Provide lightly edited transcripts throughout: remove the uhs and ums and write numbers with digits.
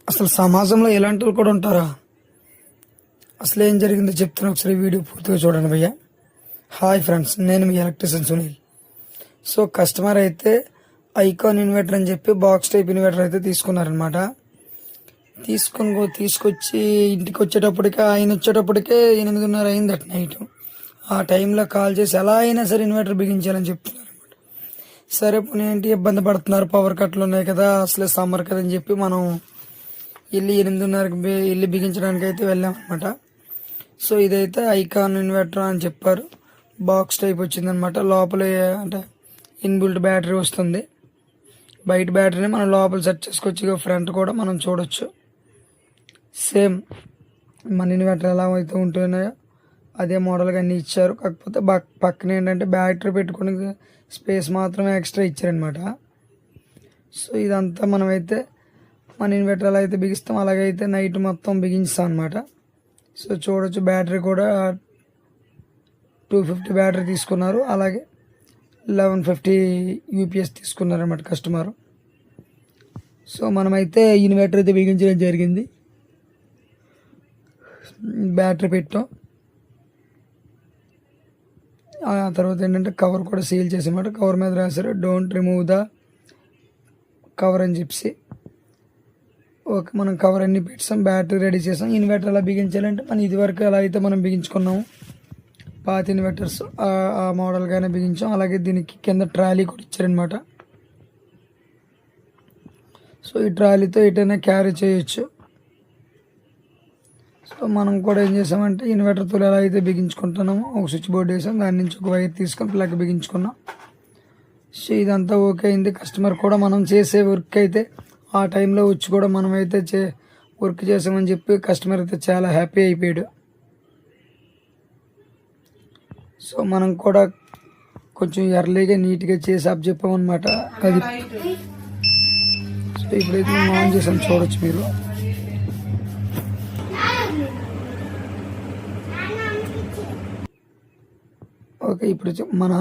అసలు సమాజంలో ఇలాంటి వాళ్ళు కూడా ఉంటారా? అసలు ఏం జరిగిందో చెప్తున్నా, ఒకసారి వీడియో పూర్తిగా చూడండి భయ్య. హాయ్ ఫ్రెండ్స్, నేను మీ ఎలక్ట్రీషియన్ సునీల్. సో కస్టమర్ అయితే ఐకాన్ ఇన్వర్టర్ అని చెప్పి బాక్స్ టైప్ ఇన్వర్టర్ అయితే తీసుకున్నారనమాట. తీసుకొచ్చి ఇంటికి వచ్చేటప్పటికే 8:30 అయింది అట్ నైట్. ఆ టైంలో కాల్ చేసి ఎలా అయినా సరే ఇన్వర్టర్ బిగించాలని చెప్తున్నారు అనమాట. సరే పోనీ ఏంటి ఇబ్బంది పడుతున్నారు, పవర్ కట్లు ఉన్నాయి కదా, అసలే సమ్మర్ కదా అని చెప్పి మనం వెళ్ళి 8:30కి వెళ్ళి బిగించడానికి అయితే వెళ్ళామన్నమాట. సో ఇదైతే ఐకాన్ ఇన్వర్టర్ అని చెప్పారు. బాక్స్ టైప్ వచ్చిందనమాట. లోపల అంటే ఇన్బిల్ట్ బ్యాటరీ వస్తుంది. బయట బ్యాటరీని మనం లోపల సెట్ చేసుకోవచ్చు. ఫ్రంట్ కూడా మనం చూడొచ్చు. సేమ్ మన ఇన్వర్టర్ ఎలా అయితే ఉంటున్నాయో అదే మోడల్గా అన్నీ ఇచ్చారు. కాకపోతే పక్కన ఏంటంటే బ్యాటరీ పెట్టుకునే స్పేస్ మాత్రమే ఎక్స్ట్రా ఇచ్చారనమాట. సో ఇదంతా మనమైతే మన ఇన్వర్టర్ ఎలా అయితే బిగిస్తాం అలాగైతే నైట్ మొత్తం బిగించాం అనమాట. సో చూడొచ్చు, బ్యాటరీ కూడా 250 బ్యాటరీ తీసుకున్నారు. అలాగే 1150 యూపీఎస్ తీసుకున్నారు అన్నమాట కస్టమర్. సో మనమైతే ఇన్వర్టర్ అయితే బిగించడం జరిగింది. బ్యాటరీ పెట్టాం. ఆ తర్వాత ఏంటంటే కవర్ కూడా సీల్ చేసామాట. కవర్ మీద రాశారు డోంట్ రిమూవ్ ద కవర్ అని చెప్పి. ఓకే, మనం కవర్ అన్ని పెట్టాం, బ్యాటరీ రెడీ చేసాం. ఇన్వర్టర్ ఎలా బిగించాలంటే మనం ఇదివరకు ఎలా అయితే మనం బిగించుకున్నాము పాత ఇన్వర్టర్స్ ఆ మోడల్గానే బిగించాం. అలాగే దీనికి కింద ట్రాలీ కూడా ఇచ్చారనమాట. సో ఈ ట్రాలీతో ఎటైనా క్యారీ చేయొచ్చు. సో మనం కూడా ఏం చేసామంటే ఇన్వర్టర్తో ఎలా అయితే బిగించుకుంటున్నామో ఒక స్విచ్ బోర్డు వేసాం, దాని నుంచి ఒక వైర్ తీసుకొని ప్లగ్ బిగించుకున్నాం. సో ఇదంతా ఓకే అయింది. కస్టమర్ కూడా మనం చేసే వర్క్ అయితే ఆ టైంలో వచ్చి కూడా మనమైతే వర్క్ చేసామని చెప్పి కస్టమర్ అయితే చాలా హ్యాపీ అయిపోయాడు. సో మనం కూడా కొంచెం ఎర్లీగా నీట్గా చేసి అప్ చెప్పామన్నమాట. అది సో ఇప్పుడైతే మనం ఆన్ చేసాం, చూడొచ్చు మీరు. ఓకే, ఇప్పుడు మన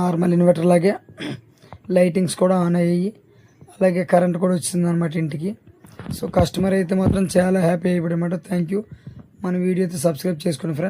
నార్మల్ ఇన్వర్టర్ లాగే లైటింగ్స్ కూడా ఆన్ అయ్యాయి. అలాగే కరెంట్ కూడా వచ్చింది అనమాట ఇంటికి. సో కస్టమర్ అయితే మాత్రం చాలా హ్యాపీ అయిపోయాడు అనమాట. Thank you. మన వీడియో అయితే సబ్స్క్రైబ్ చేసుకోండి ఫ్రెండ్స్.